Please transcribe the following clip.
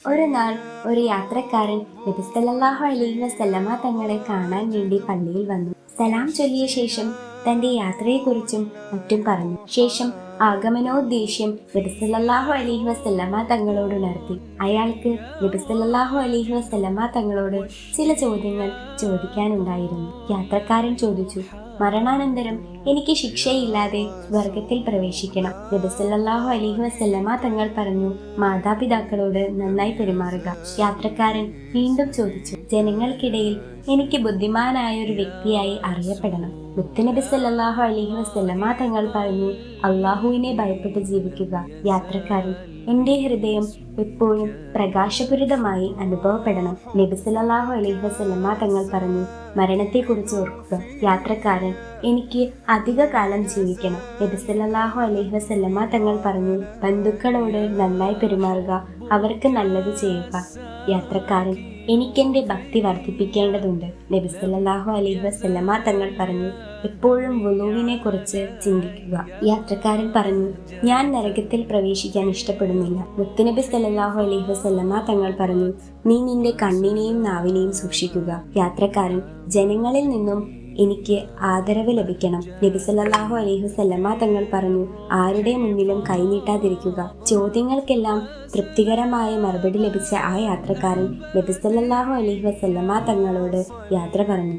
ഒരു നാൾ ഒരു യാത്രക്കാരൻ നബി സല്ലല്ലാഹു അലൈഹി വസല്ലമ തങ്ങളെ കാണാൻ വേണ്ടി പള്ളിയിൽ വന്നു. സലാം ചൊല്ലിയ ശേഷം തന്റെ യാത്രയെക്കുറിച്ചും മറ്റും പറഞ്ഞു. ശേഷം ആഗമനോദ്ദേശ്യം നബി സല്ലല്ലാഹു അലൈഹി വസല്ലമ തങ്ങളോട് ഉണർത്തി. അയാൾക്ക് നബി സല്ലല്ലാഹു അലൈഹി വസല്ലമ തങ്ങളോട് ചില ചോദ്യങ്ങൾ ചോദിക്കാനുണ്ടായിരുന്നു. യാത്രക്കാരൻ ചോദിച്ചു, മരണാനന്തരം എനിക്ക് ശിക്ഷയില്ലാതെ സ്വർഗത്തിൽ പ്രവേശിക്കണം. നബി സല്ലല്ലാഹു അലൈഹി വസല്ലമ തങ്ങൾ പറഞ്ഞു, മാതാപിതാക്കളോട് നന്നായി പെരുമാറുക. യാത്രക്കാരൻ വീണ്ടും ചോദിച്ചു, ജനങ്ങൾക്കിടയിൽ എനിക്ക് ബുദ്ധിമാനായ ഒരു വ്യക്തിയായി അറിയപ്പെടണം. മുത്തുനബി സല്ലല്ലാഹു അലൈഹി വസല്ലമ തങ്ങൾ പറഞ്ഞു, അള്ളാഹുവിനെ ഭയപ്പെട്ട് ജീവിക്കുക. യാത്രക്കാരൻ, എന്റെ ഹൃദയം എപ്പോഴും പ്രകാശപൂരിതമായി അനുഭവപ്പെടണം. നബി സല്ലല്ലാഹു അലൈഹി വസല്ലമ തങ്ങൾ പറഞ്ഞു, മരണത്തെക്കുറിച്ച് ഓർക്കുക. യാത്രക്കാരൻ, എനിക്ക് അധിക കാലം ജീവിക്കണം. നബി സല്ലല്ലാഹു അലൈഹി വസല്ലമ തങ്ങൾ പറഞ്ഞു, ബന്ധുക്കളോട് നന്നായി പെരുമാറുക, അവർക്ക് നല്ലത് ചെയ്യുക. യാത്രക്കാരൻ, എനിക്കെന്റെ ഭക്തി വർദ്ധിപ്പിക്കേണ്ടതുണ്ട്. നബി സല്ലല്ലാഹു അലൈഹി വസല്ലമ തങ്ങൾ പറഞ്ഞു, എപ്പോഴും വുളൂവിനെ കുറിച്ച് ചിന്തിക്കുക. യാത്രക്കാരൻ പറഞ്ഞു, ഞാൻ നരകത്തിൽ പ്രവേശിക്കാൻ ഇഷ്ടപ്പെടുന്നില്ല. മുത്തുനബി സല്ലല്ലാഹു അലൈഹി വസല്ലമ തങ്ങൾ പറഞ്ഞു, നീ നിന്റെ കണ്ണിനെയും നാവിനെയും സൂക്ഷിക്കുക. യാത്രക്കാരൻ, ജനങ്ങളിൽ നിന്നും എനിക്ക് ആദരവ് ലഭിക്കണം. നബി സല്ലല്ലാഹു അലൈഹി വസല്ലമ തങ്ങൾ പറഞ്ഞു, ആരുടെ മുന്നിലും കൈനീട്ടാതിരിക്കുക. ചോദ്യങ്ങൾക്കെല്ലാം തൃപ്തികരമായ മറുപടി ലഭിച്ച ആ യാത്രക്കാരൻ നബി സല്ലല്ലാഹു അലൈഹി വസല്ലമ തങ്ങളോട് യാത്ര പറഞ്ഞു.